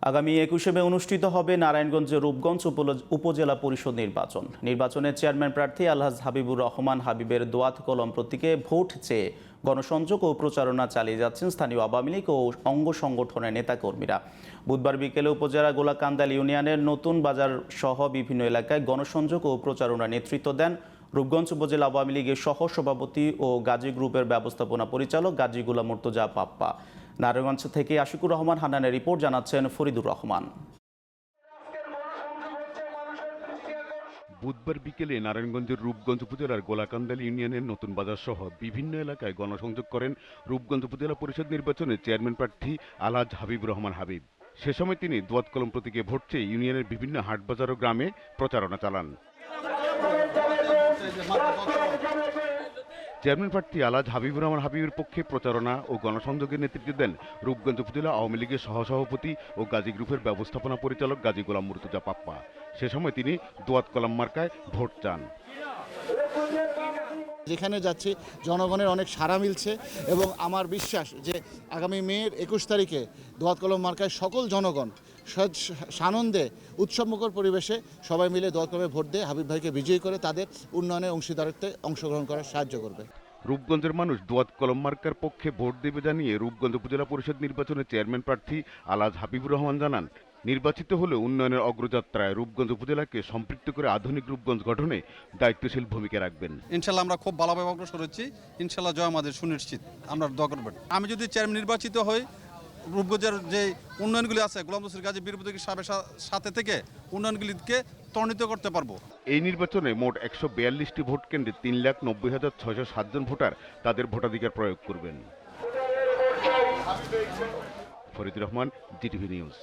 আগামী 21শে মে অনুষ্ঠিত হবে নারায়ণগঞ্জের রূপগঞ্জ উপজেলা পরিষদ নির্বাচন। নির্বাচনের চেয়ারম্যান প্রার্থী আলহাজ হাবিবুর রহমান হাবিবের দোয়াত কলম প্রতীকে ভোট চেয়ে গণসংযোগ ও প্রচারণা চালিয়ে যাচ্ছেন স্থানীয় আওয়ামী লীগ ও অঙ্গ সংগঠনের নেতাকর্মীরা। বুধবার বিকেলে উপজেলা গোলাকান্দাল ইউনিয়নের নতুন বাজার সহ বিভিন্ন এলাকায় গণসংযোগ ও প্রচারণা নেতৃত্ব দেন রূপগঞ্জ উপজেলা আওয়ামী লীগের সহ সভাপতি ও গাজী গ্রুপের ব্যবস্থাপনা পরিচালক গাজী গোলাম মুর্তজা পাপ্পা। নারায়ণগঞ্জ থেকে আশিকুর রহমান হান্নানের রিপোর্ট, জানাচ্ছেন ফরিদুর রহমান। বুধবার বিকেলে নারায়ণগঞ্জের রূপগঞ্জ উপজেলার গোলাকান্দাল ইউনিয়নের নতুন বাজার সহ বিভিন্ন এলাকায় গণসংযোগ করেন রূপগঞ্জ উপজেলা পরিষদ নির্বাচনে চেয়ারম্যান প্রার্থী আলহাজ হাবিবুর রহমান হাবিব। সে সময় তিনি দোয়াত কলম প্রতীকে ভোট চেয়ে ইউনিয়নের বিভিন্ন হাট বাজার ও গ্রামে প্রচারণা চালান। চেয়ারম্যান প্রার্থী আলহাজ হাবিবুর রহমান হাবিবের পক্ষে প্রচারণা ও গণসংযোগের নেতৃত্ব দেন রূপগঞ্জ উপজেলা আওয়ামী লীগের সহসভাপতি ও গাজী গ্রুপের ব্যবস্থাপনা পরিচালক গাজী গোলাম মুর্তজা পাপ্পা। সে সময় তিনি দোয়াত কলম মার্কায় ভোট চান। যেখানে যাচ্ছি জনগণের অনেক সাড়া মিলছে এবং আমার বিশ্বাস যে আগামী মের 21 তারিখে দোয়াত কলম মার্কায় সকল জনগণ সানন্দে উৎসবমুখর পরিবেশে সবাই মিলে দোয়াত কলমে ভোট দিয়ে হাবিব ভাইকে বিজয়ী করে তাদের উন্নয়নে অংশীদারিত্বে অংশগ্রহণ করার সাহায্য করবে। রূপগঞ্জের মানুষ দোয়াত কলম মার্কার পক্ষে ভোট দেবে জানিয়ে রূপগঞ্জ উপজেলা পরিষদ নির্বাচনে চেয়ারম্যান প্রার্থী আলহাজ হাবিবুর রহমান জানান, নির্বাচিত হলে উন্নয়নের অগ্রযাত্রায় রূপগঞ্জ উপজেলাকে সম্পৃক্ত করে আধুনিক রূপগঞ্জ গঠনে দায়িত্বশীল ভূমিকা রাখবেন। ইনশাল্লাহ আমরা খুব ভালোভাবে অগ্রসর হচ্ছি, ইনশাল্লাহ জয় আমাদের সুনিশ্চিত, আমরা দোয়া করবেন। আমি যদি চেয়ারম্যান নির্বাচিত হই, রূপগঞ্জের যে উন্নয়নগুলি আছে গোলাম রসুল গাজী বীরবুদ্দিন সাহেবের সাথে থেকে উন্নয়নগুলিকে ত্বরান্বিত করতে পারবো। এই নির্বাচনে মোট 142টি ভোট কেন্দ্রে 3,90,607 জন ভোটার তাদের ভোটাধিকার প্রয়োগ করবেন। Faridur Rahman, GTV news.